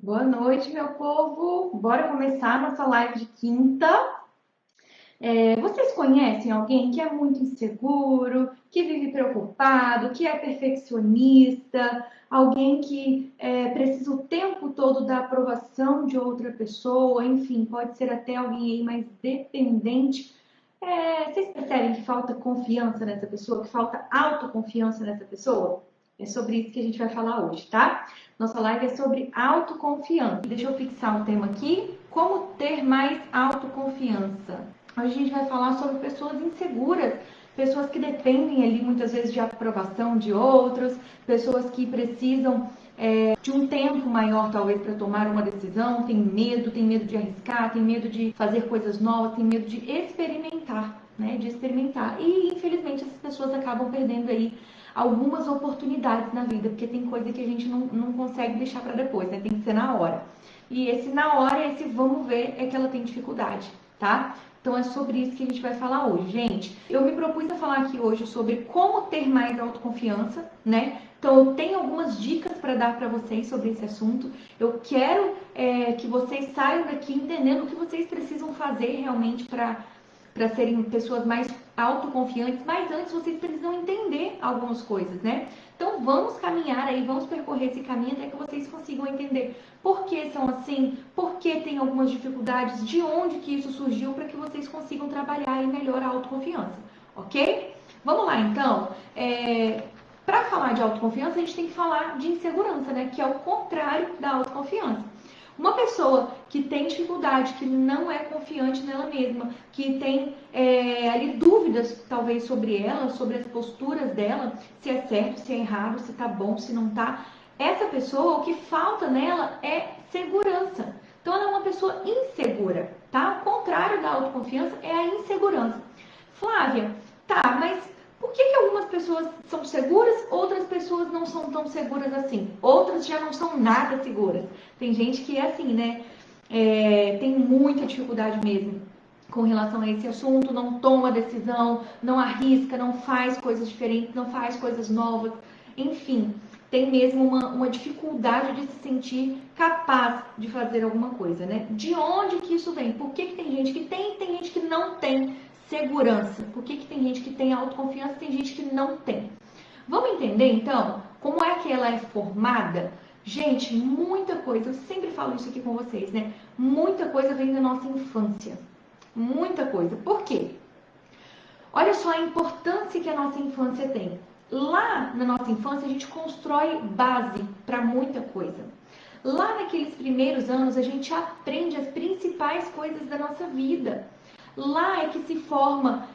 Boa noite, meu povo. Bora começar nossa live de quinta. Vocês conhecem alguém que é muito inseguro, que vive preocupado, que é perfeccionista, alguém que precisa o tempo todo da aprovação de outra pessoa, enfim, pode ser até alguém aí mais dependente. Vocês percebem que falta confiança nessa pessoa, que falta autoconfiança nessa pessoa? É sobre isso que a gente vai falar hoje, tá? Nossa live é sobre autoconfiança. Deixa eu fixar um tema aqui. Como ter mais autoconfiança? Hoje a gente vai falar sobre pessoas inseguras, pessoas que dependem ali muitas vezes de aprovação de outros, pessoas que precisam de um tempo maior talvez para tomar uma decisão, tem medo de arriscar, tem medo de fazer coisas novas, tem medo de experimentar, né? De experimentar. E infelizmente essas pessoas acabam perdendo aí algumas oportunidades na vida, porque tem coisa que a gente não consegue deixar para depois, né? Tem que ser na hora. E esse na hora, esse vamos ver, é que ela tem dificuldade, tá? Então é sobre isso que a gente vai falar hoje, gente. Eu me propus a falar aqui hoje sobre como ter mais autoconfiança, né? Então eu tenho algumas dicas para dar para vocês sobre esse assunto. Eu quero que vocês saiam daqui entendendo o que vocês precisam fazer realmente para serem pessoas mais autoconfiantes, mas antes vocês precisam entender algumas coisas, né? Então vamos caminhar aí, vamos percorrer esse caminho até que vocês consigam entender por que são assim, por que tem algumas dificuldades, de onde que isso surgiu, para que vocês consigam trabalhar aí melhor a autoconfiança, ok? Vamos lá então. Para falar de autoconfiança, a gente tem que falar de insegurança, né? Que é o contrário da autoconfiança. Uma pessoa que tem dificuldade, que não é confiante nela mesma, que tem ali dúvidas talvez sobre ela, sobre as posturas dela, se é certo, se é errado, se tá bom, se não tá. Essa pessoa, o que falta nela é segurança. Então ela é uma pessoa insegura, tá? O contrário da autoconfiança é a insegurança. Flávia, tá, mas por que algumas pessoas são seguras, outras pessoas não são tão seguras assim? Outras já não são nada seguras. Tem gente que é assim, né? Tem muita dificuldade mesmo com relação a esse assunto, não toma decisão, não arrisca, não faz coisas diferentes, não faz coisas novas, enfim, tem mesmo uma dificuldade de se sentir capaz de fazer alguma coisa, né? De onde que isso vem? Por que tem gente que tem gente que não tem segurança? Por que tem gente que tem autoconfiança e tem gente que não tem? Vamos entender então como é que ela é formada? Gente, muita coisa, eu sempre falo isso aqui com vocês, né? Muita coisa vem da nossa infância. Muita coisa. Por quê? Olha só a importância que a nossa infância tem. Lá na nossa infância a gente constrói base para muita coisa. Lá naqueles primeiros anos a gente aprende as principais coisas da nossa vida. Lá é que se forma,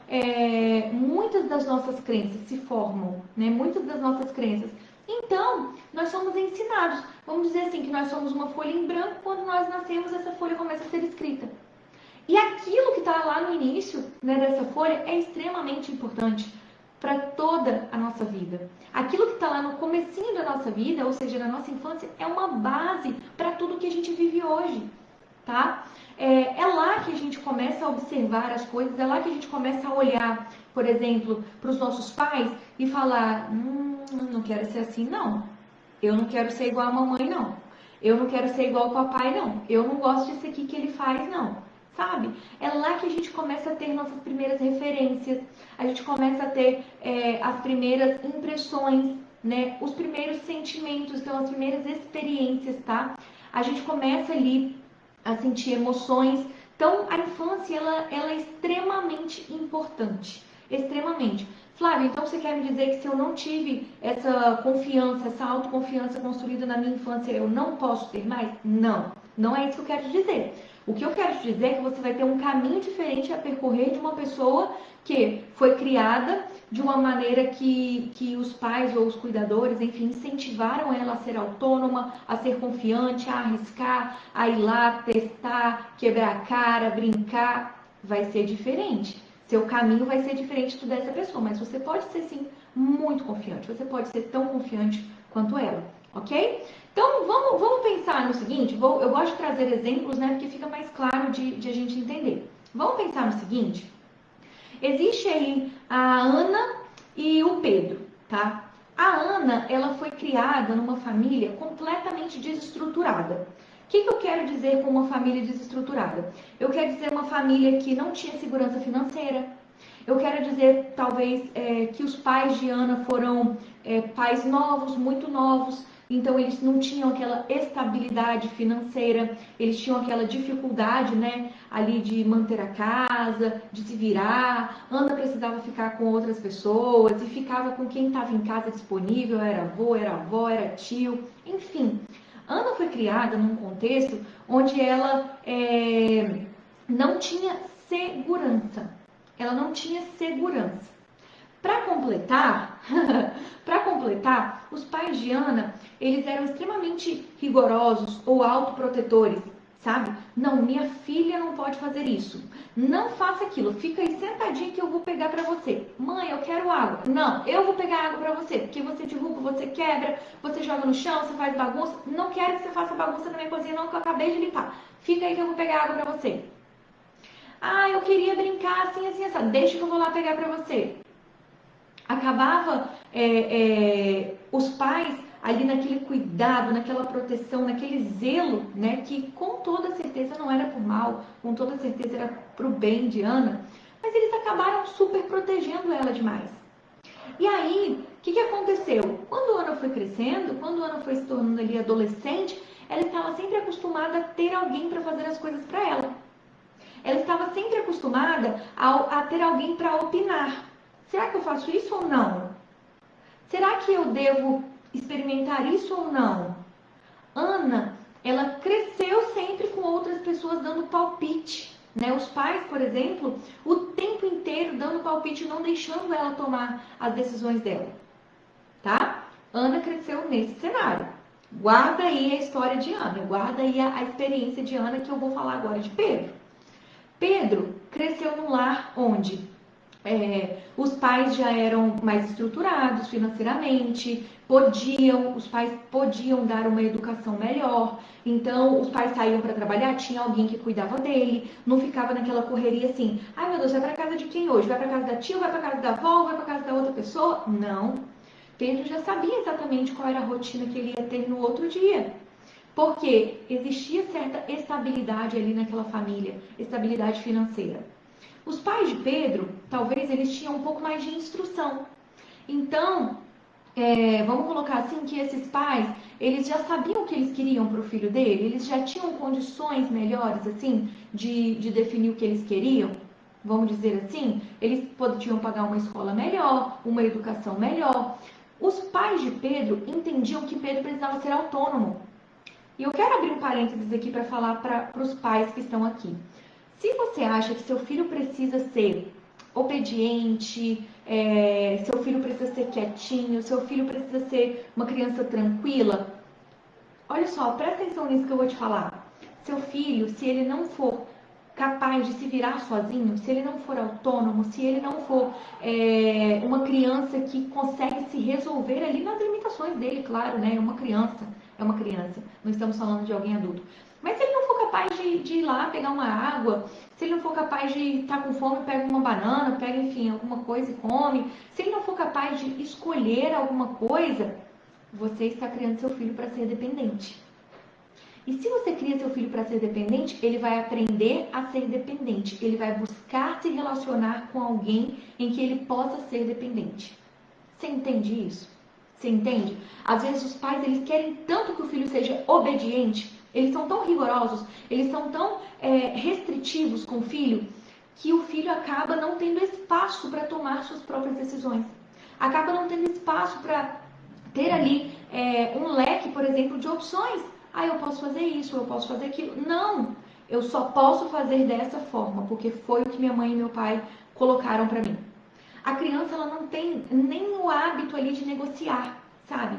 muitas das nossas crenças se formam, né? Muitas das nossas crenças. Então, nós somos ensinados. Vamos dizer assim, que nós somos uma folha em branco, quando nós nascemos, essa folha começa a ser escrita. E aquilo que está lá no início, né, dessa folha é extremamente importante para toda a nossa vida. Aquilo que está lá no comecinho da nossa vida, ou seja, na nossa infância, é uma base para tudo que a gente vive hoje, tá? É lá que a gente começa a observar as coisas, é lá que a gente começa a olhar, por exemplo, para os nossos pais e falar: não quero ser assim, não. Eu não quero ser igual a mamãe, não. Eu não quero ser igual ao papai, não. Eu não gosto disso aqui que ele faz, não. Sabe? É lá que a gente começa a ter nossas primeiras referências, a gente começa a ter as primeiras impressões, né? Os primeiros sentimentos, então as primeiras experiências, tá? A gente começa ali a sentir emoções. Então, a infância, ela é extremamente importante. Extremamente. Flávia, então você quer me dizer que se eu não tive essa confiança, essa autoconfiança construída na minha infância, eu não posso ter mais? Não, não é isso que eu quero te dizer. O que eu quero te dizer é que você vai ter um caminho diferente a percorrer de uma pessoa que foi criada de uma maneira que os pais ou os cuidadores, enfim, incentivaram ela a ser autônoma, a ser confiante, a arriscar, a ir lá, testar, quebrar a cara, brincar. Vai ser diferente. Seu caminho vai ser diferente do dessa pessoa, mas você pode ser sim muito confiante. Você pode ser tão confiante quanto ela, ok? Então vamos pensar no seguinte. Eu gosto de trazer exemplos, né? Porque fica mais claro de a gente entender. Vamos pensar no seguinte. Existe aí a Ana e o Pedro, tá? A Ana, ela foi criada numa família completamente desestruturada. que eu quero dizer com uma família desestruturada? Eu quero dizer uma família que não tinha segurança financeira. Eu quero dizer, talvez, que os pais de Ana foram pais novos, muito novos, então eles não tinham aquela estabilidade financeira, eles tinham aquela dificuldade, né, ali de manter a casa, de se virar. Ana precisava ficar com outras pessoas e ficava com quem estava em casa disponível, era avô, era avó, era tio, enfim. Ana foi criada num contexto onde ela não tinha segurança. Ela não tinha segurança. Para completar, para completar, os pais de Ana, eles eram extremamente rigorosos ou autoprotetores, sabe? Não, minha filha não pode fazer isso. Não faça aquilo. Fica aí sentadinha que eu vou pegar para você. Mãe, eu quero água. Não, eu vou pegar água para você, porque você derruba, você quebra, você joga no chão, você faz bagunça. Não quero que você faça bagunça na minha cozinha não, que eu acabei de limpar. Fica aí que eu vou pegar água para você. Ah, eu queria brincar assim, assim, assim. Deixa que eu vou lá pegar pra você. Acabava os pais ali naquele cuidado, naquela proteção, naquele zelo, né? Que com toda certeza não era por mal, com toda certeza era pro bem de Ana. Mas eles acabaram super protegendo ela demais. E aí, o que aconteceu? Quando Ana foi crescendo, quando Ana foi se tornando ali adolescente, ela estava sempre acostumada a ter alguém para fazer as coisas para ela. Ela estava sempre acostumada a ter alguém para opinar. Será que eu faço isso ou não? Será que eu devo experimentar isso ou não? Ana, ela cresceu sempre com outras pessoas dando palpite, né? Os pais, por exemplo, o tempo inteiro dando palpite, não deixando ela tomar as decisões dela, tá? Ana cresceu nesse cenário. Guarda aí a história de Ana, guarda aí a experiência de Ana que eu vou falar agora de Pedro. Pedro cresceu num lar onde os pais já eram mais estruturados financeiramente, os pais podiam dar uma educação melhor, então os pais saíam para trabalhar, tinha alguém que cuidava dele, não ficava naquela correria assim, ai meu Deus, vai para casa de quem hoje? Vai para casa da tia, vai para casa da avó, vai para casa da outra pessoa? Não. Pedro já sabia exatamente qual era a rotina que ele ia ter no outro dia. Porque existia certa estabilidade ali naquela família, estabilidade financeira. Os pais de Pedro, talvez eles tinham um pouco mais de instrução. Então, vamos colocar assim que esses pais, eles já sabiam o que eles queriam para o filho dele, eles já tinham condições melhores, assim, de definir o que eles queriam. Vamos dizer assim, eles podiam pagar uma escola melhor, uma educação melhor. Os pais de Pedro entendiam que Pedro precisava ser autônomo. E eu quero abrir um parênteses aqui para falar para os pais que estão aqui. Se você acha que seu filho precisa ser obediente, seu filho precisa ser quietinho, seu filho precisa ser uma criança tranquila, olha só, presta atenção nisso que eu vou te falar. Seu filho, se ele não for capaz de se virar sozinho, se ele não for autônomo, se ele não for uma criança que consegue se resolver ali nas limitações dele, claro, né? É uma criança, não estamos falando de alguém adulto. Mas se ele não for capaz de ir lá pegar uma água, se ele não for capaz de estar com fome, pega uma banana, pega, enfim, alguma coisa e come. Se ele não for capaz de escolher alguma coisa, você está criando seu filho para ser dependente. E se você cria seu filho para ser dependente, ele vai aprender a ser dependente. Ele vai buscar se relacionar com alguém em que ele possa ser dependente. Você entende isso? Você entende? Às vezes os pais, eles querem tanto que o filho seja obediente, eles são tão rigorosos, eles são tão restritivos com o filho, que o filho acaba não tendo espaço para tomar suas próprias decisões. Acaba não tendo espaço para ter ali um leque, por exemplo, de opções. Ah, eu posso fazer isso, eu posso fazer aquilo. Não, eu só posso fazer dessa forma, porque foi o que minha mãe e meu pai colocaram para mim. A criança, ela não tem nem o hábito ali de negociar, sabe?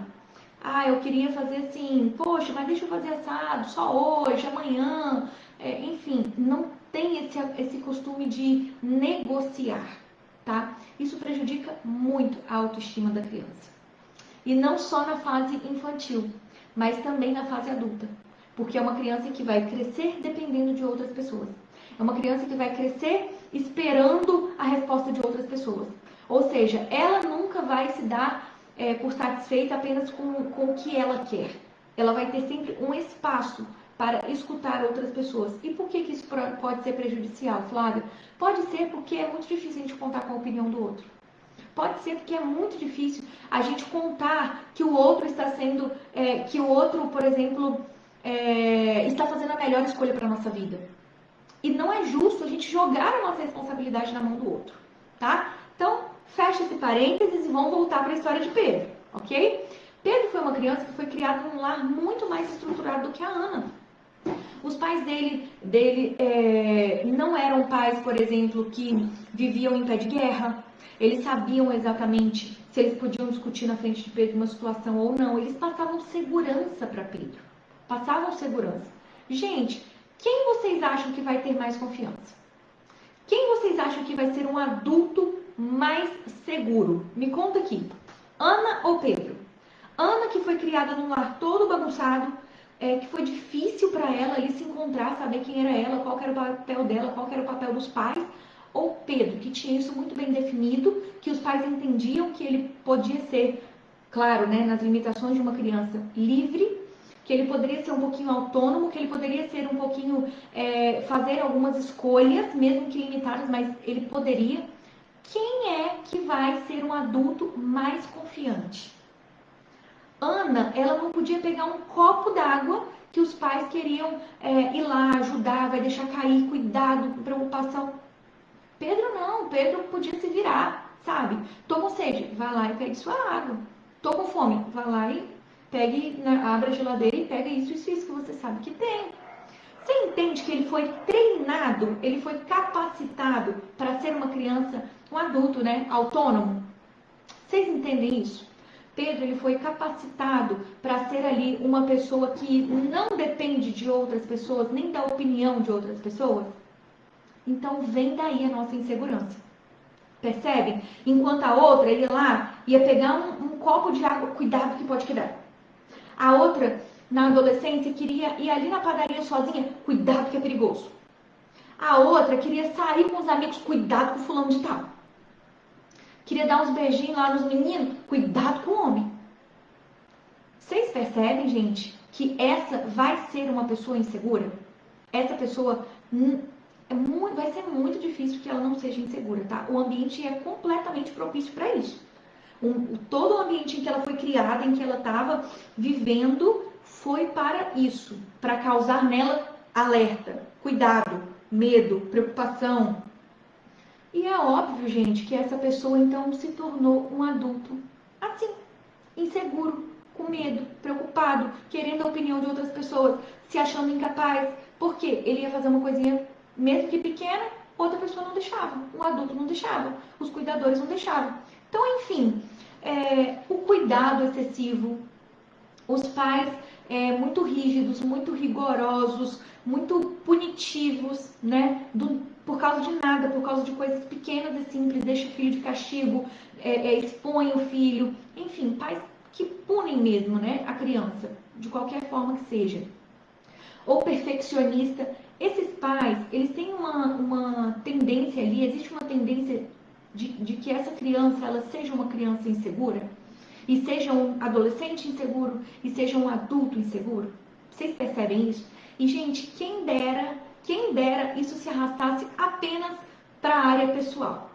Ah, eu queria fazer assim, poxa, mas deixa eu fazer assado, só hoje, amanhã. Enfim, não tem esse costume de negociar, tá? Isso prejudica muito a autoestima da criança. E não só na fase infantil, mas também na fase adulta. Porque é uma criança que vai crescer dependendo de outras pessoas. É uma criança que vai crescer esperando a resposta de outras pessoas. Ou seja, ela nunca vai se dar por satisfeita apenas com o que ela quer. Ela vai ter sempre um espaço para escutar outras pessoas. E por que isso pode ser prejudicial, Flávia? Pode ser porque é muito difícil a gente contar com a opinião do outro. Pode ser porque é muito difícil a gente contar que o outro está sendo, que o outro, por exemplo, está fazendo a melhor escolha para a nossa vida. E não é justo a gente jogar a nossa responsabilidade na mão do outro, tá? Então, fecha esse parênteses e vamos voltar para a história de Pedro, ok? Pedro foi uma criança que foi criada num lar muito mais estruturado do que a Ana. Os pais dele não eram pais, por exemplo, que viviam em pé de guerra. Eles sabiam exatamente se eles podiam discutir na frente de Pedro uma situação ou não. Eles passavam segurança para Pedro. Passavam segurança. Gente, quem vocês acham que vai ter mais confiança? Quem vocês acham que vai ser um adulto mais seguro? Me conta aqui. Ana ou Pedro? Ana, que foi criada num lar todo bagunçado, que foi difícil para ela ali se encontrar, saber quem era ela, qual era o papel dela, qual era o papel dos pais. Ou Pedro, que tinha isso muito bem definido, que os pais entendiam que ele podia ser, claro, né, nas limitações de uma criança livre, que ele poderia ser um pouquinho autônomo, que ele poderia ser um pouquinho, fazer algumas escolhas, mesmo que limitadas, mas ele poderia. Quem é que vai ser um adulto mais confiante? Ana, ela não podia pegar um copo d'água que os pais queriam ir lá, ajudar, vai deixar cair, cuidado, preocupação. Pedro não, Pedro podia se virar, sabe? Tô com sede, vai lá e pegue sua água. Tô com fome, vai lá e pegue, né, abre a geladeira e pega isso que você sabe que tem. Você entende que ele foi treinado, ele foi capacitado para ser uma criança, um adulto, né, autônomo? Vocês entendem isso? Pedro, ele foi capacitado para ser ali uma pessoa que não depende de outras pessoas, nem da opinião de outras pessoas. Então vem daí a nossa insegurança. Percebem? Enquanto a outra ia lá, ia pegar um copo de água, cuidado que pode quebrar. A outra, na adolescência, queria ir ali na padaria sozinha, cuidado que é perigoso. A outra queria sair com os amigos, cuidado com o fulano de tal. Queria dar uns beijinhos lá nos meninos, cuidado com o homem. Vocês percebem, gente, que essa vai ser uma pessoa insegura? Essa pessoa vai ser muito difícil que ela não seja insegura, tá? O ambiente é completamente propício para isso. Todo o ambiente em que ela foi criada, em que ela estava vivendo, foi para isso, para causar nela alerta, cuidado, medo, preocupação. E é óbvio, gente, que essa pessoa então se tornou um adulto assim, inseguro, com medo, preocupado, querendo a opinião de outras pessoas, se achando incapaz. Por quê? Ele ia fazer uma coisinha, mesmo que pequena, outra pessoa não deixava, um adulto não deixava, os cuidadores não deixavam. Então, enfim, o cuidado excessivo, os pais muito rígidos, muito rigorosos, muito punitivos, né? Por causa de nada, por causa de coisas pequenas e simples, deixa o filho de castigo, expõe o filho, enfim, pais que punem mesmo, né, a criança, de qualquer forma que seja. Ou perfeccionista. Esses pais, eles têm uma tendência ali, existe uma tendência de que essa criança, ela seja uma criança insegura, e seja um adolescente inseguro, e seja um adulto inseguro. Vocês percebem isso? E, gente, quem dera isso se arrastasse apenas para a área pessoal.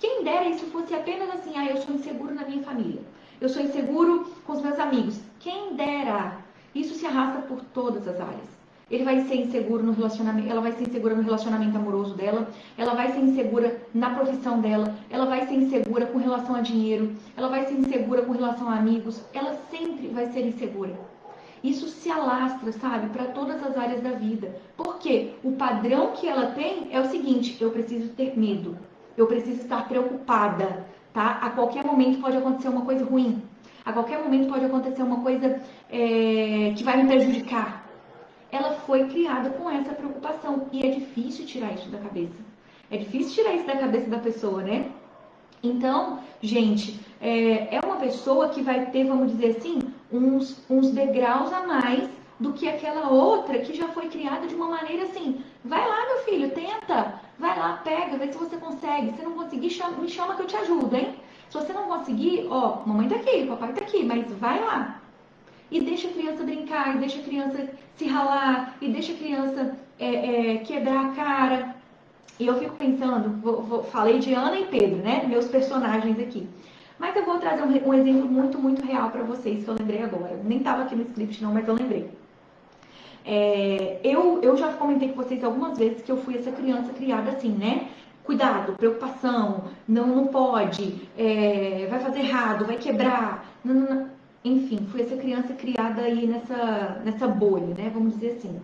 Quem dera isso fosse apenas assim, eu sou inseguro na minha família. Eu sou inseguro com os meus amigos. Quem dera. Isso se arrasta por todas as áreas. Ele vai ser inseguro no relacionamento, ela vai ser insegura no relacionamento amoroso dela, ela vai ser insegura na profissão dela, ela vai ser insegura com relação a dinheiro, ela vai ser insegura com relação a amigos, ela sempre vai ser insegura. Isso se alastra, sabe, para todas as áreas da vida. Porque o padrão que ela tem é o seguinte: eu preciso ter medo, eu preciso estar preocupada, tá? A qualquer momento pode acontecer uma coisa ruim, a qualquer momento pode acontecer uma coisa que vai me prejudicar. Ela foi criada com essa preocupação e é difícil tirar isso da cabeça. É difícil tirar isso da cabeça da pessoa, né? Então, gente, é uma pessoa que vai ter, vamos dizer assim, uns degraus a mais do que aquela outra que já foi criada de uma maneira assim: vai lá, meu filho, tenta, vai lá, pega, vê se você consegue. Se não conseguir, me chama que eu te ajudo, hein? Se você não conseguir, ó, mamãe tá aqui, papai tá aqui, mas vai lá. e deixa a criança brincar, e deixa a criança se ralar, e deixa a criança quebrar a cara. E eu fico pensando, falei de Ana e Pedro, né? Meus personagens aqui. Mas eu vou trazer um exemplo muito, muito real para vocês, que eu lembrei agora. Nem estava aqui no script não, mas eu lembrei. Eu já comentei com vocês algumas vezes que eu fui essa criança criada assim, né? Cuidado, preocupação, não pode, vai fazer errado, vai quebrar. Não. Enfim, fui essa criança criada aí nessa bolha, né? Vamos dizer assim.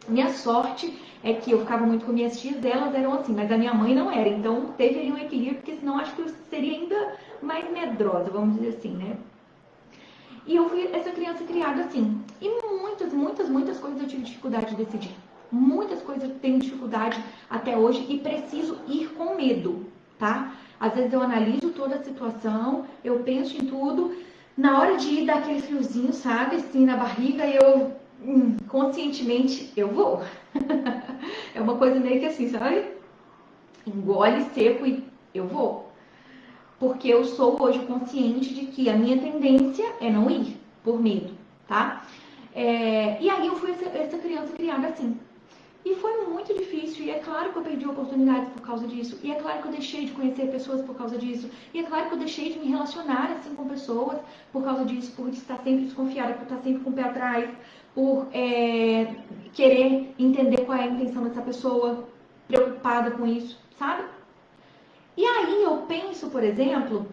Minha sorte é que eu ficava muito com minhas tias, elas eram assim, mas a minha mãe não era. Então teve ali um equilíbrio, porque senão acho que eu seria ainda mais medrosa, vamos dizer assim, né? E eu fui essa criança criada assim. E muitas coisas eu tive dificuldade de decidir. Muitas coisas eu tenho dificuldade até hoje e preciso ir com medo, tá? Às vezes eu analiso toda a situação, eu penso em tudo. Na hora de ir, dá aquele friozinho, sabe? Assim, na barriga, e eu conscientemente eu vou. É uma coisa meio que assim, sabe? Engole seco e eu vou. Porque eu sou hoje consciente de que a minha tendência é não ir, por medo, tá? E aí eu fui essa criança criada assim. E foi muito difícil, e é claro que eu perdi oportunidades por causa disso, e é claro que eu deixei de conhecer pessoas por causa disso, e é claro que eu deixei de me relacionar assim com pessoas por causa disso, por estar sempre desconfiada, por estar sempre com o pé atrás, por querer entender qual é a intenção dessa pessoa, preocupada com isso, sabe? E aí eu penso, por exemplo,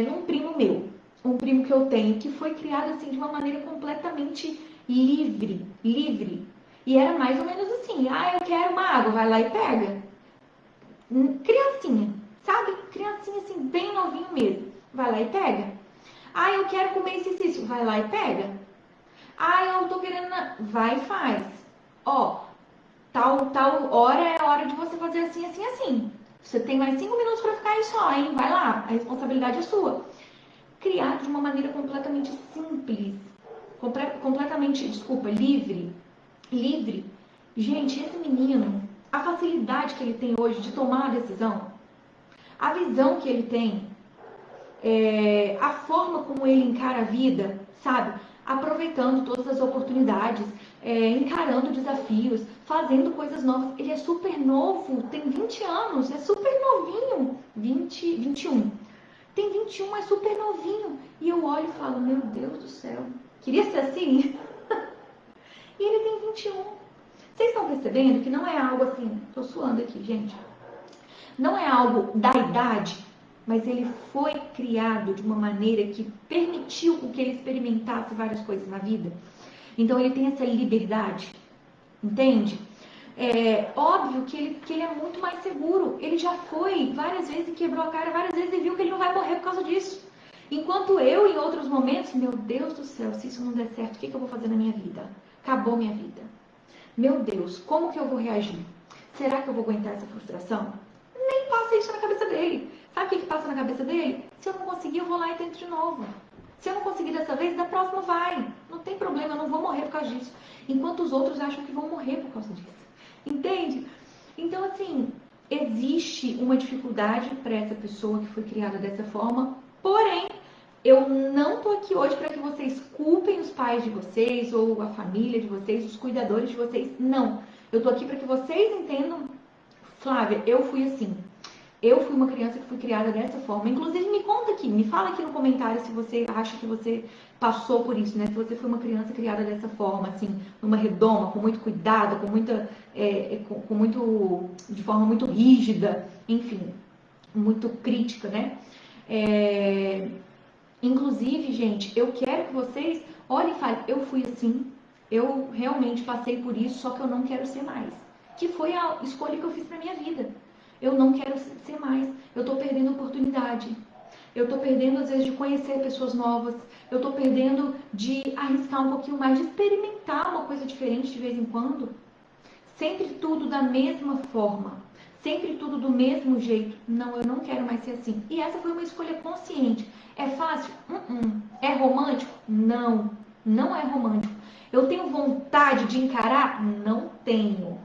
num primo meu, um primo que eu tenho, que foi criado assim de uma maneira completamente livre. E era mais ou menos assim, eu quero uma água, vai lá e pega. Criancinha, sabe? Criancinha assim, bem novinho mesmo. Vai lá e pega. Eu quero comer isso, vai lá e pega. Eu tô querendo, vai e faz. Ó, tal hora é a hora de você fazer assim, assim, assim. Você tem mais 5 minutos para ficar aí só, hein? Vai lá, a responsabilidade é sua. Criado de uma maneira completamente simples, completamente, desculpa, livre. Gente, esse menino, a facilidade que ele tem hoje de tomar a decisão, a visão que ele tem, a forma como ele encara a vida, sabe? Aproveitando todas as oportunidades, encarando desafios, fazendo coisas novas. Ele é super novo, tem 20 anos, é super novinho, 21. Tem 21, é super novinho. E eu olho e falo, meu Deus do céu, queria ser assim? E ele tem 21. Vocês estão percebendo que não é algo assim, tô suando aqui, gente. Não é algo da idade, mas ele foi criado de uma maneira que permitiu que ele experimentasse várias coisas na vida. Então ele tem essa liberdade, entende? É óbvio que ele é muito mais seguro. Ele já foi várias vezes e quebrou a cara várias vezes e viu que ele não vai morrer por causa disso. Enquanto eu, em outros momentos, meu Deus do céu, se isso não der certo, o que eu vou fazer na minha vida? Acabou minha vida. Meu Deus, como que eu vou reagir? Será que eu vou aguentar essa frustração? Nem passa isso na cabeça dele. Sabe o que passa na cabeça dele? Se eu não conseguir, eu vou lá e tento de novo. Se eu não conseguir dessa vez, da próxima vai. Não tem problema, eu não vou morrer por causa disso. Enquanto os outros acham que vão morrer por causa disso. Entende? Então, assim, existe uma dificuldade para essa pessoa que foi criada dessa forma, porém, eu não tô aqui hoje para que vocês culpem os pais de vocês, ou a família de vocês, os cuidadores de vocês. Não. Eu tô aqui para que vocês entendam, Flávia, eu fui assim. Eu fui uma criança que fui criada dessa forma. Inclusive, me conta aqui, me fala aqui no comentário se você acha que você passou por isso, né? Se você foi uma criança criada dessa forma, assim, numa redoma, com muito cuidado, com muita, de forma muito rígida, enfim, muito crítica, né? Inclusive, gente, eu quero que vocês olhem e falem, eu fui assim, eu realmente passei por isso, só que eu não quero ser mais. Que foi a escolha que eu fiz pra minha vida. Eu não quero ser mais. Eu tô perdendo oportunidade. Eu tô perdendo, às vezes, de conhecer pessoas novas. Eu tô perdendo de arriscar um pouquinho mais, de experimentar uma coisa diferente de vez em quando. Sempre tudo da mesma forma. Sempre tudo do mesmo jeito. Não, eu não quero mais ser assim. E essa foi uma escolha consciente. É fácil? É romântico? Não, não é romântico. Eu tenho vontade de encarar? Não tenho.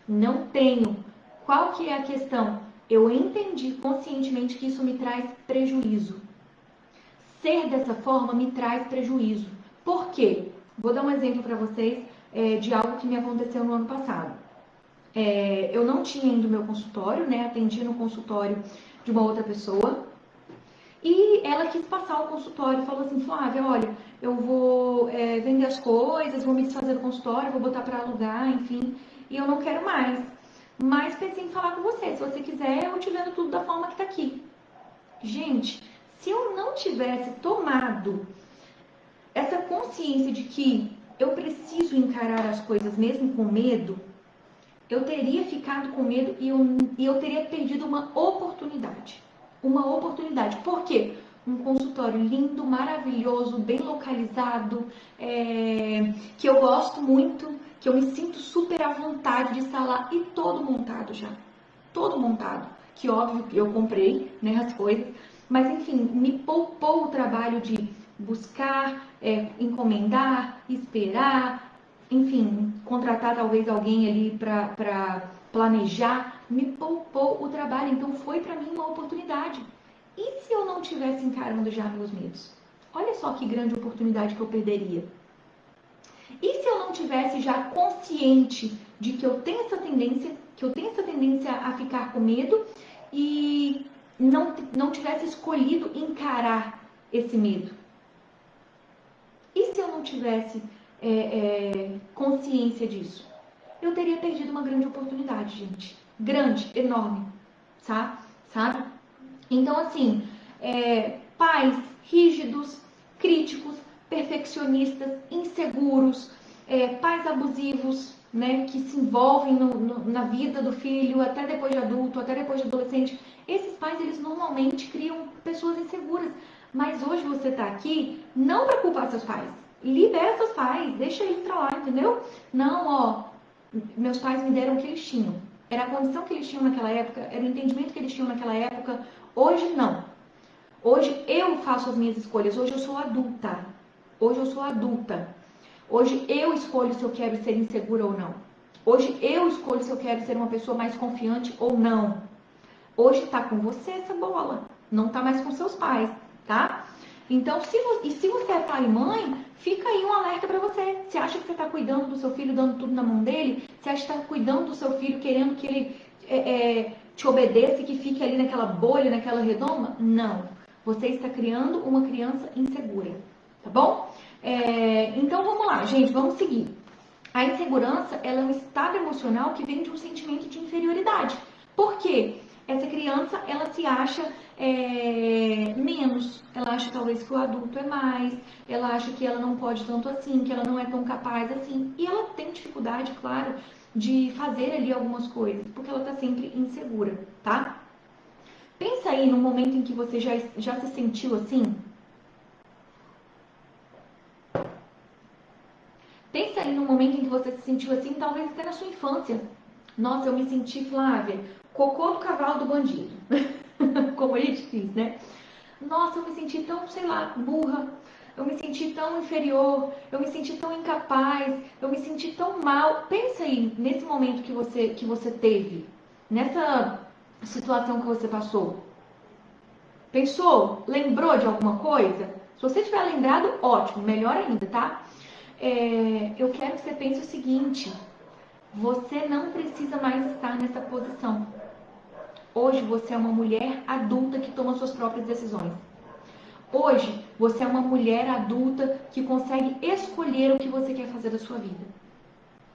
Não tenho. Qual que é a questão? Eu entendi conscientemente que isso me traz prejuízo. ser dessa forma me traz prejuízo. Por quê? Vou dar um exemplo para vocês de algo que me aconteceu no ano passado. Eu não tinha ainda o meu consultório, né? Atendi no consultório de uma outra pessoa. E ela quis passar o consultório, falou assim, Flávia, olha, eu vou vender as coisas, vou me desfazer do consultório, vou botar para alugar, enfim, e eu não quero mais. Mas pensei em falar com você, se você quiser, eu te vendo tudo da forma que tá aqui. Gente, se eu não tivesse tomado essa consciência de que eu preciso encarar as coisas mesmo com medo, eu teria ficado com medo e eu teria perdido uma oportunidade. Uma oportunidade. Por quê? Um consultório lindo, maravilhoso, bem localizado, que eu gosto muito, que eu me sinto super à vontade de estar lá e todo montado já. Todo montado. Que óbvio que eu comprei, né, as coisas, mas enfim, me poupou o trabalho de buscar, encomendar, esperar, enfim, contratar talvez alguém ali para planejar, me poupou o trabalho, então foi para mim uma oportunidade. E se eu não tivesse encarando já meus medos? Olha só que grande oportunidade que eu perderia. E se eu não tivesse já consciente de que eu tenho essa tendência a ficar com medo e não tivesse escolhido encarar esse medo? E se eu não tivesse consciência disso? Eu teria perdido uma grande oportunidade, gente. Grande, enorme, sabe? Então, assim, pais rígidos, críticos, perfeccionistas, inseguros, pais abusivos, né, que se envolvem na vida do filho, até depois de adulto, até depois de adolescente. Esses pais, eles normalmente criam pessoas inseguras. Mas hoje você tá aqui não para culpar seus pais. Libera seus pais, deixa eles pra lá, entendeu? Não, ó, meus pais me deram o que eles tinham. Era a condição que eles tinham naquela época, era o entendimento que eles tinham naquela época. Hoje não. Hoje eu faço as minhas escolhas. Hoje eu sou adulta. Hoje eu sou adulta. Hoje eu escolho se eu quero ser insegura ou não. Hoje eu escolho se eu quero ser uma pessoa mais confiante ou não. Hoje tá com você essa bola. Não tá mais com seus pais, tá? Então, se você é pai e mãe, fica aí um alerta para você. Você acha que você está cuidando do seu filho, dando tudo na mão dele? Você acha que está cuidando do seu filho, querendo que ele te obedeça e que fique ali naquela bolha, naquela redoma? Não. Você está criando uma criança insegura, tá bom? Então, vamos lá, gente, vamos seguir. A insegurança, ela é um estado emocional que vem de um sentimento de inferioridade. Por quê? Essa criança, ela se acha menos, ela acha talvez que o adulto é mais, ela acha que ela não pode tanto assim, que ela não é tão capaz assim, e ela tem dificuldade, claro, de fazer ali algumas coisas, porque ela tá sempre insegura, tá? Pensa aí no momento em que você já se sentiu assim. Pensa aí no momento em que você se sentiu assim, talvez até na sua infância. Nossa, eu me senti, Flávia, cocô do cavalo do bandido. Como a gente diz, né? Nossa, eu me senti tão, sei lá, burra. Eu me senti tão inferior. Eu me senti tão incapaz. Eu me senti tão mal. Pensa aí nesse momento que você teve. Nessa situação que você passou. Pensou? Lembrou de alguma coisa? Se você tiver lembrado, ótimo. Melhor ainda, tá? Eu quero que você pense o seguinte. Você não precisa mais estar nessa posição. Hoje você é uma mulher adulta que toma suas próprias decisões. Hoje você é uma mulher adulta que consegue escolher o que você quer fazer da sua vida.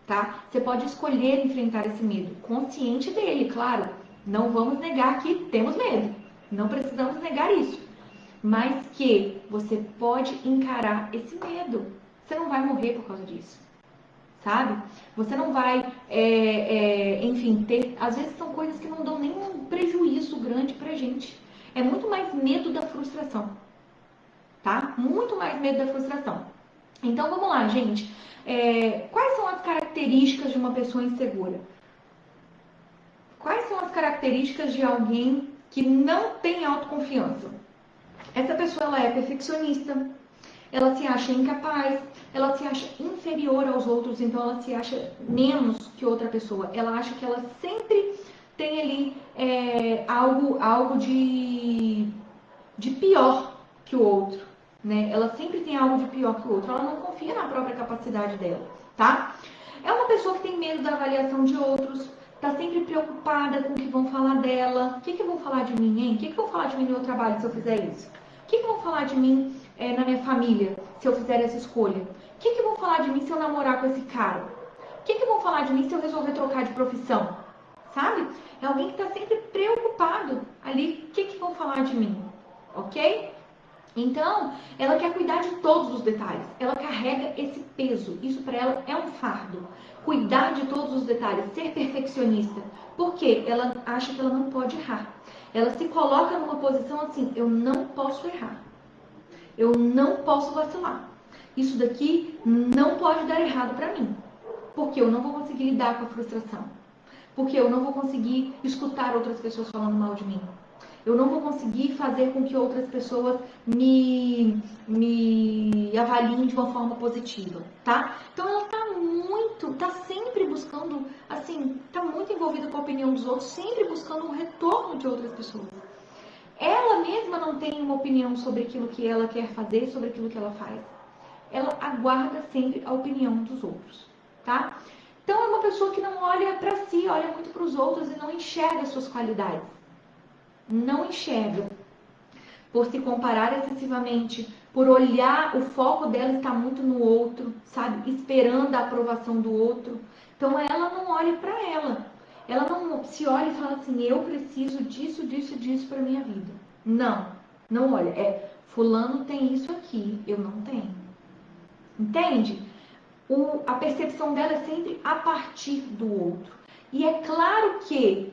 Tá? Você pode escolher enfrentar esse medo, consciente dele, claro. Não vamos negar que temos medo. Não precisamos negar isso. Mas que você pode encarar esse medo. Você não vai morrer por causa disso. Sabe? Você não vai, enfim, ter... Às vezes são coisas que não dão nenhum prejuízo grande pra gente. É muito mais medo da frustração. Tá? Muito mais medo da frustração. Então, vamos lá, gente. Quais são as características de uma pessoa insegura? Quais são as características de alguém que não tem autoconfiança? Essa pessoa, ela é perfeccionista, ela se acha incapaz, ela se acha inferior aos outros, então ela se acha menos que outra pessoa. Ela acha que ela sempre tem ali algo de pior que o outro. né? Ela sempre tem algo de pior que o outro, ela não confia na própria capacidade dela, tá? É uma pessoa que tem medo da avaliação de outros, tá sempre preocupada com o que vão falar dela. O que vão falar de mim, hein? O que vão falar de mim no meu trabalho se eu fizer isso? O que vão falar de mim na minha família se eu fizer essa escolha? O que vão falar de mim se eu namorar com esse cara? O que vão falar de mim se eu resolver trocar de profissão? Sabe? É alguém que está sempre preocupado ali. O que vão falar de mim? Ok? Então, ela quer cuidar de todos os detalhes. Ela carrega esse peso. Isso para ela é um fardo. Cuidar de todos os detalhes, ser perfeccionista. Por quê? Ela acha que ela não pode errar. Ela se coloca numa posição assim: eu não posso errar. Eu não posso vacilar. Isso daqui não pode dar errado para mim. Porque eu não vou conseguir lidar com a frustração. Porque eu não vou conseguir escutar outras pessoas falando mal de mim. Eu não vou conseguir fazer com que outras pessoas me avaliem de uma forma positiva, tá? Então ela tá sempre buscando, assim, tá muito envolvida com a opinião dos outros, sempre buscando um retorno de outras pessoas. Ela mesma não tem uma opinião sobre aquilo que ela quer fazer, sobre aquilo que ela faz. Ela aguarda sempre a opinião dos outros, tá? Então é uma pessoa que não olha para si, olha muito para os outros e não enxerga as suas qualidades. Não enxerga. Por se comparar excessivamente, por olhar, o foco dela está muito no outro, sabe? Esperando a aprovação do outro. Então ela não olha para ela. Ela não se olha e fala assim: eu preciso disso, disso, disso para minha vida. Não, não olha. É, fulano tem isso aqui, eu não tenho. Entende? A percepção dela é sempre a partir do outro. E é claro que,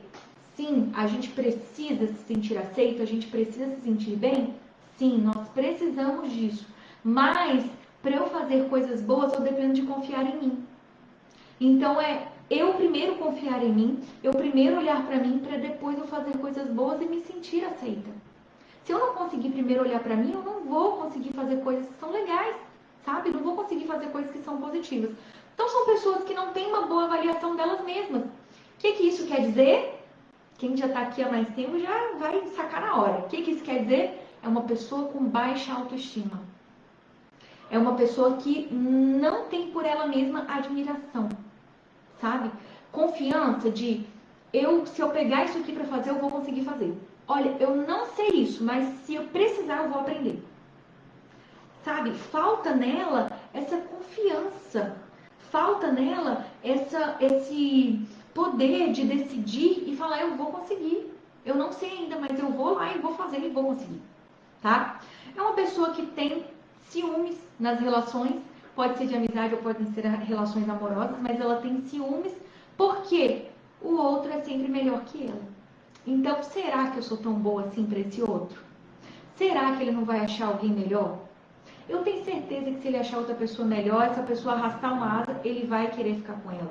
sim, a gente precisa se sentir aceito, a gente precisa se sentir bem. Sim, nós precisamos disso. Mas, para eu fazer coisas boas, eu dependo de confiar em mim. Então, é eu primeiro confiar em mim, eu primeiro olhar para mim, para depois eu fazer coisas boas e me sentir aceita. Se eu não conseguir primeiro olhar para mim, eu não vou conseguir fazer coisas que são legais, sabe? Não vou conseguir fazer coisas que são positivas. Então são pessoas que não têm uma boa avaliação delas mesmas. O que isso quer dizer? Quem já está aqui há mais tempo já vai sacar na hora. O que isso quer dizer? É uma pessoa com baixa autoestima. É uma pessoa que não tem por ela mesma admiração, sabe? Confiança de se eu pegar isso aqui para fazer, eu vou conseguir fazer. Olha, eu não sei isso, mas se eu precisar, eu vou aprender. Sabe? Falta nela essa confiança. Falta nela esse poder de decidir e falar: eu vou conseguir. Eu não sei ainda, mas eu vou lá e vou fazer e vou conseguir. Tá? É uma pessoa que tem ciúmes nas relações. Pode ser de amizade ou podem ser relações amorosas, mas ela tem ciúmes porque o outro é sempre melhor que ela. Então, será que eu sou tão boa assim para esse outro? Será que ele não vai achar alguém melhor? Eu tenho certeza que se ele achar outra pessoa melhor, essa pessoa arrastar uma asa, ele vai querer ficar com ela.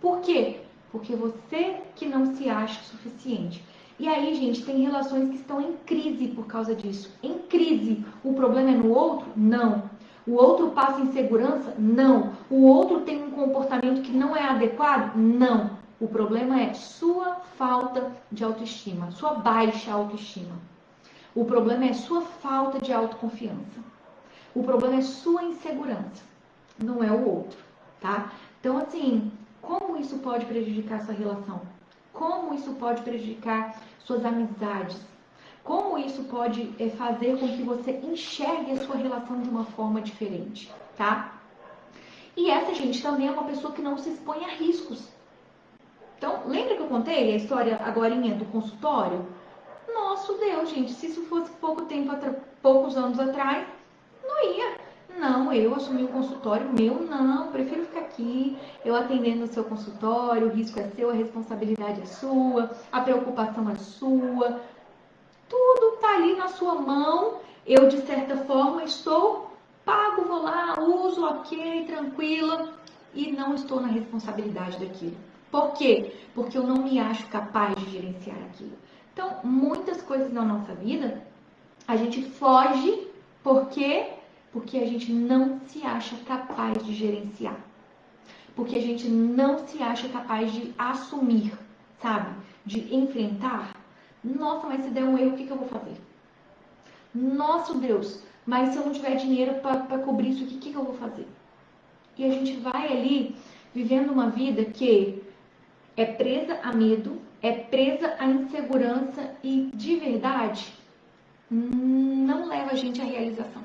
Por quê? Porque você que não se acha suficiente. E aí, gente, tem relações que estão em crise por causa disso. Em crise. O problema é no outro? Não. O outro passa insegurança? Não. O outro tem um comportamento que não é adequado? Não. O problema é sua falta de autoestima, sua baixa autoestima. O problema é sua falta de autoconfiança. O problema é sua insegurança, não é o outro, tá? Então, assim, como isso pode prejudicar sua relação? Como isso pode prejudicar suas amizades? Como isso pode fazer com que você enxergue a sua relação de uma forma diferente, tá? E essa, gente, também é uma pessoa que não se expõe a riscos. Então, lembra que eu contei a história agorinha do consultório? Nosso Deus, gente, se isso fosse poucos anos atrás, não ia. Não, eu assumi o consultório meu, não, prefiro ficar aqui, eu atendendo o seu consultório, o risco é seu, a responsabilidade é sua, a preocupação é sua, tudo tá ali na sua mão, eu de certa forma estou pago, vou lá, uso, ok, tranquila, e não estou na responsabilidade daquilo. Por quê? Porque eu não me acho capaz de gerenciar aquilo. Então, muitas coisas na nossa vida, a gente foge, por quê? Porque a gente não se acha capaz de gerenciar. Porque a gente não se acha capaz de assumir, sabe? De enfrentar. Nossa, mas se der um erro, o que eu vou fazer? Nosso Deus, mas se eu não tiver dinheiro para cobrir isso aqui, o que eu vou fazer? E a gente vai ali vivendo uma vida que é presa a medo, é presa a insegurança e, de verdade, não leva a gente à realização.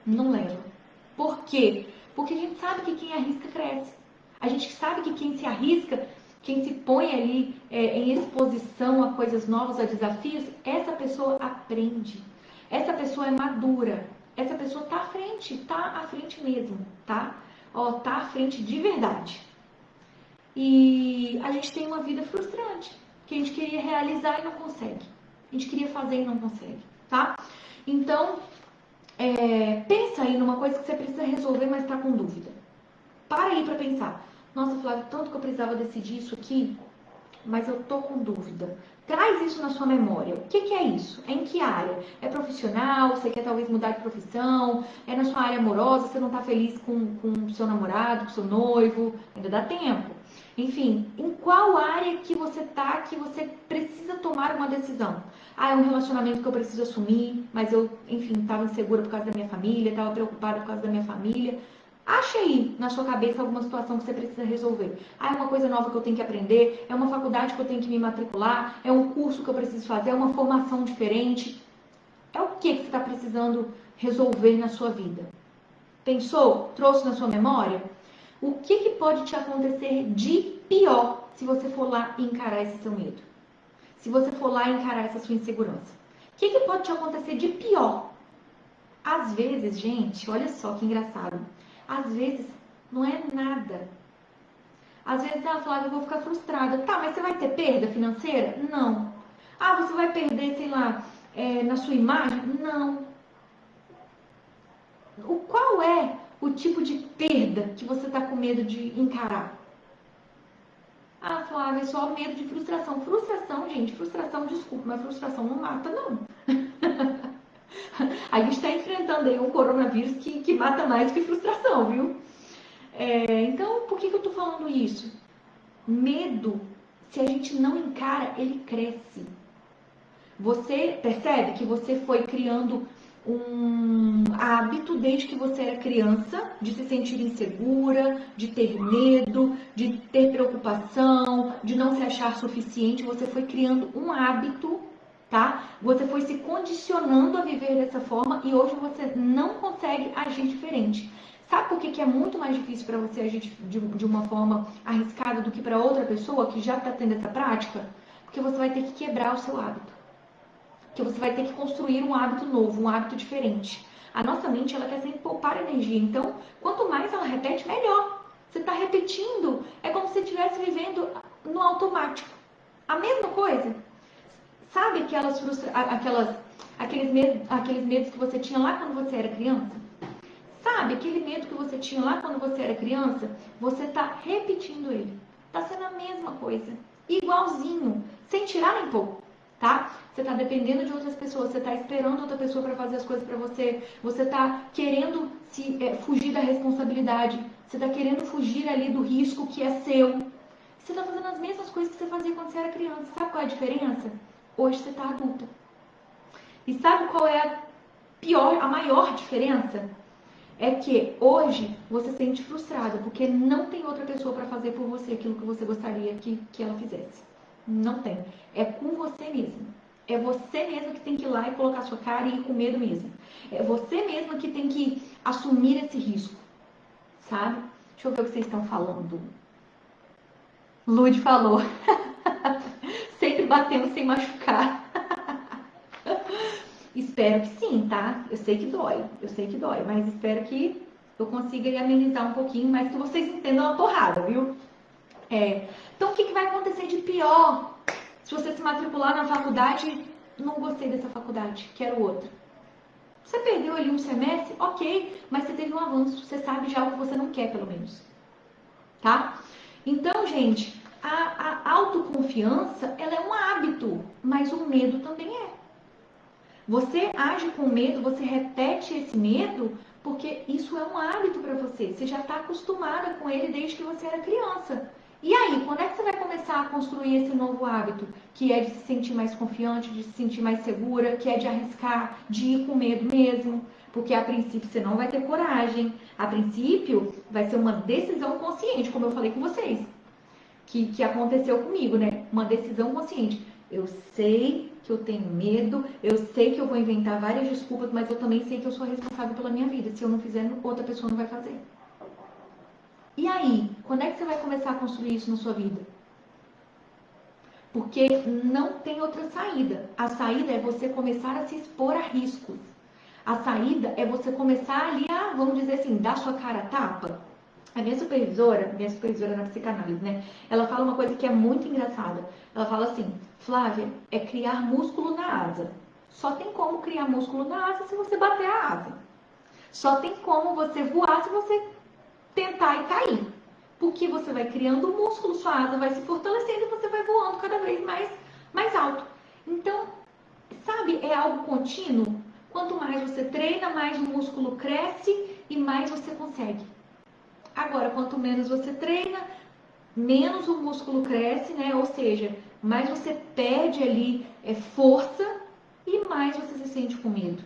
Não leva. Por quê? Porque a gente sabe que quem arrisca cresce. A gente sabe que quem se arrisca, quem se põe ali em exposição a coisas novas, a desafios, essa pessoa aprende. Essa pessoa é madura. Essa pessoa tá à frente mesmo, tá? Ó, tá à frente de verdade. E a gente tem uma vida frustrante, que a gente queria realizar e não consegue. A gente queria fazer e não consegue, tá? Então, pensa aí numa coisa que você precisa resolver, mas está com dúvida. Para aí para pensar. Nossa, Flávio, tanto que eu precisava decidir isso aqui, mas eu tô com dúvida. Traz isso na sua memória. O que é isso? É em que área? É profissional? Você quer talvez mudar de profissão? É na sua área amorosa? Você não tá feliz com o seu namorado, com o seu noivo? Ainda dá tempo. Enfim, em qual área que você tá que você precisa tomar uma decisão? Ah, é um relacionamento que eu preciso assumir, mas eu, enfim, estava insegura por causa da minha família, estava preocupada por causa da minha família. Acha aí na sua cabeça alguma situação que você precisa resolver. Ah, é uma coisa nova que eu tenho que aprender, é uma faculdade que eu tenho que me matricular, é um curso que eu preciso fazer, é uma formação diferente. É o que você está precisando resolver na sua vida? Pensou? Trouxe na sua memória? O que pode te acontecer de pior se você for lá e encarar esse seu medo? Se você for lá e encarar essa sua insegurança? O que pode te acontecer de pior? Às vezes, gente, olha só que engraçado. Às vezes não é nada. Às vezes, Flávia, eu vou ficar frustrada. Tá, mas você vai ter perda financeira? Não. Ah, você vai perder, sei lá, na sua imagem? Não. Qual é o tipo de perda que você está com medo de encarar? Ah, Flávia, é só medo de frustração. Frustração, gente, frustração, desculpa, mas frustração não mata, não. A gente está enfrentando aí um coronavírus que mata mais que frustração, viu? Então, por que eu tô falando isso? Medo, se a gente não encara, ele cresce. Você percebe que você foi criando um hábito desde que você era criança de se sentir insegura, de ter medo, de ter preocupação, de não se achar suficiente. Você foi criando um hábito, tá? Você foi se condicionando a viver dessa forma e hoje você não consegue agir diferente. Sabe por que é muito mais difícil para você agir de uma forma arriscada do que para outra pessoa que já está tendo essa prática? Porque você vai ter que quebrar o seu hábito. Que você vai ter que construir um hábito novo, um hábito diferente. A nossa mente, ela quer sempre poupar energia. Então, quanto mais ela repete, melhor. Você está repetindo, é como se você estivesse vivendo no automático. A mesma coisa. Sabe aqueles medos que você tinha lá quando você era criança? Sabe aquele medo que você tinha lá quando você era criança? Você está repetindo ele. Está sendo a mesma coisa. Igualzinho, sem tirar nem pôr. Tá? Você está dependendo de outras pessoas, você está esperando outra pessoa para fazer as coisas para você, você está querendo fugir da responsabilidade, você está querendo fugir ali do risco que é seu. Você está fazendo as mesmas coisas que você fazia quando você era criança. Sabe qual é a diferença? Hoje você está adulta. E sabe qual é a maior diferença? É que hoje você se sente frustrada porque não tem outra pessoa para fazer por você aquilo que você gostaria que ela fizesse. Não tem. É com você mesmo. É você mesmo que tem que ir lá e colocar sua cara e ir com medo mesmo. É você mesmo que tem que assumir esse risco. Sabe? Deixa eu ver o que vocês estão falando. Lud falou. Sempre batendo sem machucar. Espero que sim, tá? Eu sei que dói, mas espero que eu consiga amenizar um pouquinho, mas que vocês entendam a porrada, viu? Então, o que vai acontecer de pior? Se você se matricular na faculdade, não gostei dessa faculdade, quero outra. Você perdeu ali um semestre, ok, mas você teve um avanço, você sabe já o que você não quer, pelo menos. Tá? Então, gente, a autoconfiança, ela é um hábito, mas o medo também é. Você age com medo, você repete esse medo, porque isso é um hábito para você. Você já está acostumada com ele desde que você era criança. E aí, quando é que você vai começar a construir esse novo hábito? Que é de se sentir mais confiante, de se sentir mais segura, que é de arriscar, de ir com medo mesmo. Porque a princípio você não vai ter coragem. A princípio vai ser uma decisão consciente, como eu falei com vocês. Que aconteceu comigo, né? Uma decisão consciente. Eu sei que eu tenho medo, eu sei que eu vou inventar várias desculpas, mas eu também sei que eu sou responsável pela minha vida. Se eu não fizer, outra pessoa não vai fazer. E aí, quando é que você vai começar a construir isso na sua vida? Porque não tem outra saída. A saída é você começar a se expor a riscos. A saída é você começar ali a, vamos dizer assim, dar sua cara a tapa. A minha supervisora na psicanálise, né? Ela fala uma coisa que é muito engraçada. Ela fala assim, Flávia, é criar músculo na asa. Só tem como criar músculo na asa se você bater a asa. Só tem como você voar se você tentar e cair. Porque você vai criando músculo, sua asa vai se fortalecendo e você vai voando cada vez mais alto. Então, sabe, é algo contínuo. Quanto mais você treina, mais o músculo cresce e mais você consegue. Agora, quanto menos você treina, menos o músculo cresce, né? Ou seja, mais você perde ali força e mais você se sente com medo.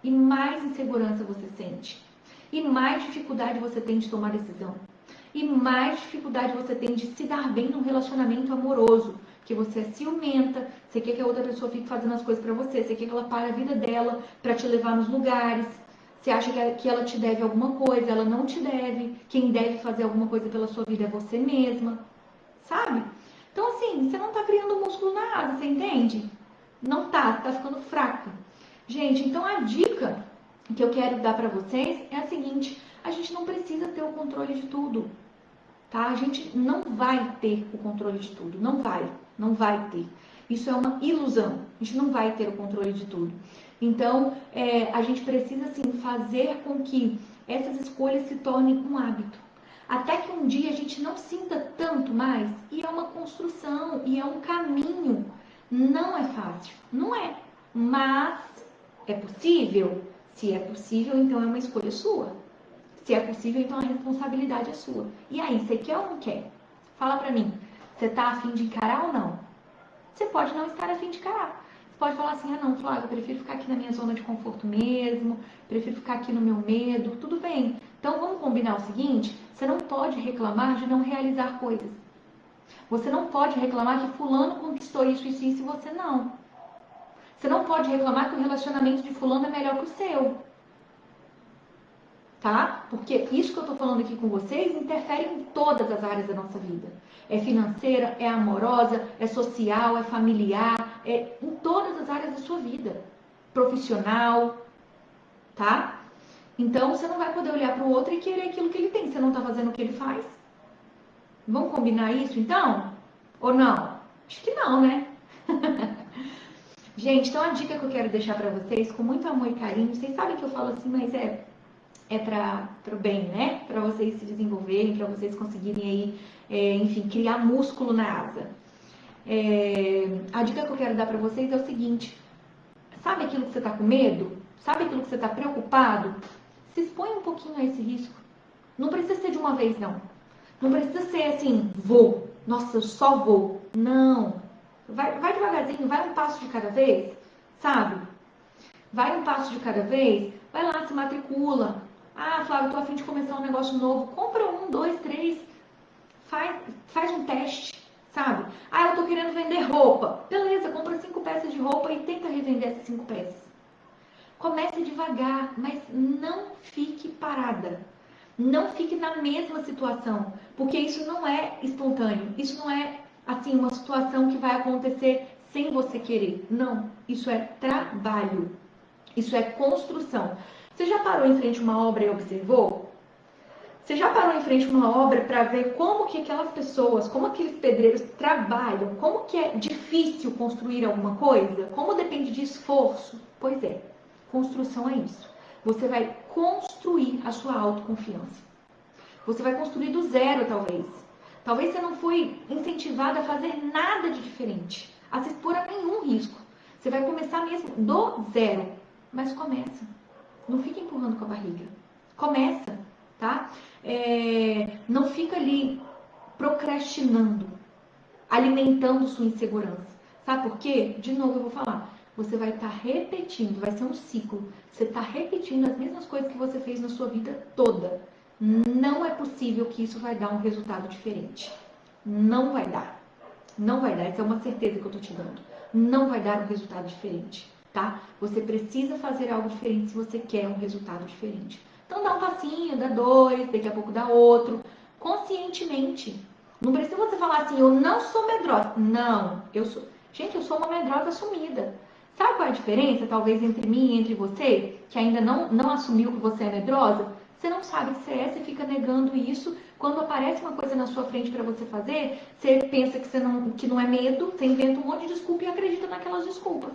E mais insegurança você sente. E mais dificuldade você tem de tomar decisão. E mais dificuldade você tem de se dar bem num relacionamento amoroso. Que você é ciumenta, você quer que a outra pessoa fique fazendo as coisas pra você, você quer que ela pare a vida dela pra te levar nos lugares. Você acha que ela te deve alguma coisa, ela não te deve. Quem deve fazer alguma coisa pela sua vida é você mesma. Sabe? Então assim, você não tá criando músculo na asa, você entende? Não tá, você tá ficando fraca. Gente, então a dica que eu quero dar pra vocês é a seguinte: a gente não precisa ter o controle de tudo, tá? A gente não vai ter o controle de tudo, não vai ter. Isso é uma ilusão, a gente não vai ter o controle de tudo. Então, a gente precisa, assim, fazer com que essas escolhas se tornem um hábito. Até que um dia a gente não sinta tanto mais, e é uma construção, e é um caminho. Não é fácil, não é, mas é possível? Se é possível, então é uma escolha sua. Se é possível, então a responsabilidade é sua. E aí, você quer ou não quer? Fala pra mim, você tá afim de encarar ou não? Você pode não estar afim de encarar. Você pode falar assim, ah não, Flávia, eu prefiro ficar aqui na minha zona de conforto mesmo, prefiro ficar aqui no meu medo, tudo bem. Então vamos combinar o seguinte, você não pode reclamar de não realizar coisas. Você não pode reclamar que fulano conquistou isso e você não. Você não pode reclamar que o relacionamento de fulano é melhor que o seu. Tá? Porque isso que eu tô falando aqui com vocês interfere em todas as áreas da nossa vida. É financeira, é amorosa, é social, é familiar, é em todas as áreas da sua vida. Profissional, tá? Então você não vai poder olhar para o outro e querer aquilo que ele tem. Você não tá fazendo o que ele faz. Vamos combinar isso então? Ou não? Acho que não, né? Gente, então a dica que eu quero deixar para vocês, com muito amor e carinho, vocês sabem que eu falo assim, mas é para o bem, né? Para vocês se desenvolverem, para vocês conseguirem aí, enfim, criar músculo na asa. A dica que eu quero dar para vocês é o seguinte: sabe aquilo que você está com medo? Sabe aquilo que você está preocupado? Se expõe um pouquinho a esse risco. Não precisa ser de uma vez, não. Não precisa ser assim, vou. Nossa, eu só vou. Não. Vai devagarzinho, vai um passo de cada vez, sabe? Vai um passo de cada vez, vai lá, se matricula. Ah, Flávia, eu tô a fim de começar um negócio novo. Compra 1, 2, 3. Faz um teste, sabe? Ah, eu tô querendo vender roupa. Beleza, compra 5 peças de roupa e tenta revender essas 5 peças. Comece devagar, mas não fique parada. Não fique na mesma situação, porque isso não é espontâneo. Isso não é, assim, uma situação que vai acontecer sem você querer. Não, isso é trabalho. Isso é construção. Você já parou em frente a uma obra e observou? Você já parou em frente a uma obra para ver como que aquelas pessoas, como aqueles pedreiros trabalham? Como que é difícil construir alguma coisa? Como depende de esforço? Pois é, construção é isso. Você vai construir a sua autoconfiança. Você vai construir do zero, talvez. Talvez você não foi incentivado a fazer nada de diferente, a se expor a nenhum risco. Você vai começar mesmo do zero. Mas começa. Não fica empurrando com a barriga. Começa, tá? Não fica ali procrastinando, alimentando sua insegurança. Sabe por quê? De novo eu vou falar. você vai estar repetindo, vai ser um ciclo. Você está repetindo as mesmas coisas que você fez na sua vida toda. Não é possível que isso vai dar um resultado diferente. Não vai dar. Não vai dar, essa é uma certeza que eu tô te dando. Não vai dar um resultado diferente, tá? Você precisa fazer algo diferente se você quer um resultado diferente. Então dá um passinho, dá dois, daqui a pouco dá outro, conscientemente. Não precisa você falar assim, eu não sou medrosa. Não, eu sou. Gente, eu sou uma medrosa assumida. Sabe qual é a diferença, talvez, entre mim e entre você, que ainda não assumiu que você é medrosa? Você não sabe que você é, você fica negando isso. Quando aparece uma coisa na sua frente para você fazer, você pensa que não é medo, você inventa um monte de desculpa e acredita naquelas desculpas.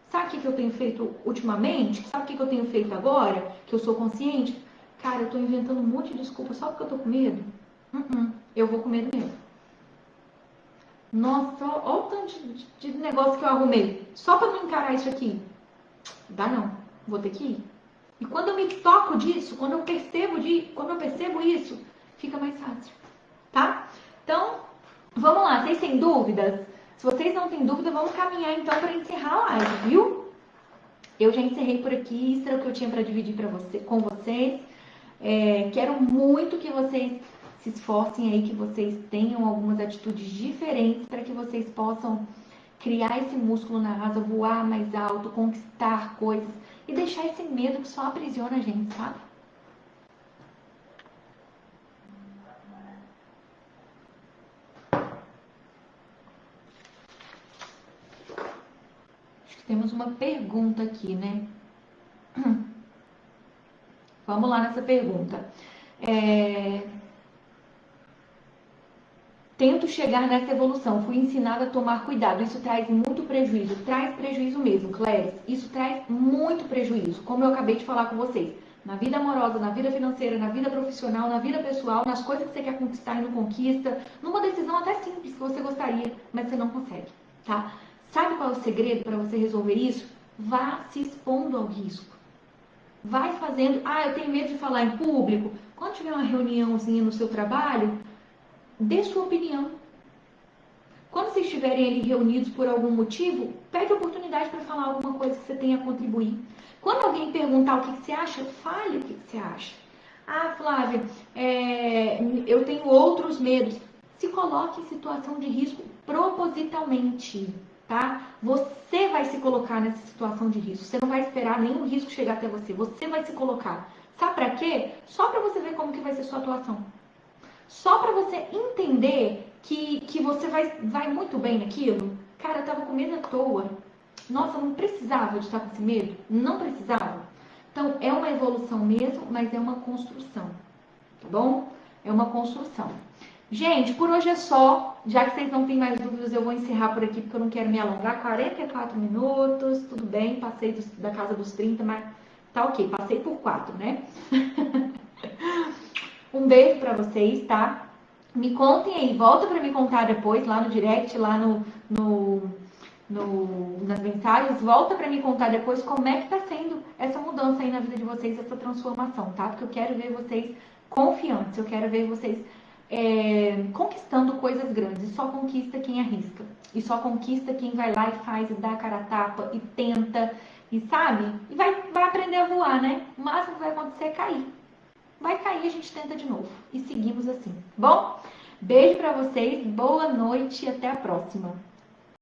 Sabe o que eu tenho feito ultimamente? Sabe o que eu tenho feito agora? Que eu sou consciente? Cara, eu tô inventando um monte de desculpa só porque eu tô com medo? Eu vou com medo mesmo. Nossa, olha o tanto de negócio que eu arrumei. Só pra não encarar isso aqui. Dá não. Vou ter que ir. E quando eu me toco disso, quando eu percebo isso, fica mais fácil, tá? Então, vamos lá. Vocês têm dúvidas? Se vocês não têm dúvida, vamos caminhar então para encerrar a live, viu? Eu já encerrei por aqui. Isso era o que eu tinha para dividir com vocês. Quero muito que vocês se esforcem aí, que vocês tenham algumas atitudes diferentes para que vocês possam criar esse músculo na asa, voar mais alto, conquistar coisas e deixar esse medo que só aprisiona a gente, sabe? Acho que temos uma pergunta aqui, né? Vamos lá nessa pergunta. Tento chegar nessa evolução, fui ensinada a tomar cuidado, isso traz muito prejuízo, traz prejuízo mesmo, Clarice, isso traz muito prejuízo, como eu acabei de falar com vocês, na vida amorosa, na vida financeira, na vida profissional, na vida pessoal, nas coisas que você quer conquistar e não conquista, numa decisão até simples que você gostaria, mas você não consegue, tá? Sabe qual é o segredo para você resolver isso? Vá se expondo ao risco. Vai fazendo, eu tenho medo de falar em público, quando tiver uma reuniãozinha no seu trabalho, dê sua opinião. Quando vocês estiverem ali reunidos por algum motivo, pede oportunidade para falar alguma coisa que você tenha a contribuir. Quando alguém perguntar o que você acha, fale o que você acha. Flávia, eu tenho outros medos. Se coloque em situação de risco propositalmente, tá? Você vai se colocar nessa situação de risco. Você não vai esperar nenhum risco chegar até você. Você vai se colocar. Sabe para quê? Só para você ver como que vai ser sua atuação. Só para você entender que você vai muito bem naquilo. Cara, eu tava com medo à toa. Nossa, não precisava de estar com esse medo? Não precisava. Então, é uma evolução mesmo, mas é uma construção. Tá bom? É uma construção. Gente, por hoje é só. Já que vocês não têm mais dúvidas, eu vou encerrar por aqui, porque eu não quero me alongar. 44 minutos, tudo bem. Passei da casa dos 30, mas tá ok. Passei por 4, né? Um beijo pra vocês, tá? Me contem aí, volta pra me contar depois, lá no direct, lá nas mensagens, volta pra me contar depois como é que tá sendo essa mudança aí na vida de vocês, essa transformação, tá? Porque eu quero ver vocês confiantes, eu quero ver vocês conquistando coisas grandes. E só conquista quem arrisca. E só conquista quem vai lá e faz, e dá a cara a tapa, e tenta, e sabe? E vai aprender a voar, né? O máximo que vai acontecer é cair. Vai cair, a gente tenta de novo. E seguimos assim. Bom, beijo pra vocês, boa noite e até a próxima.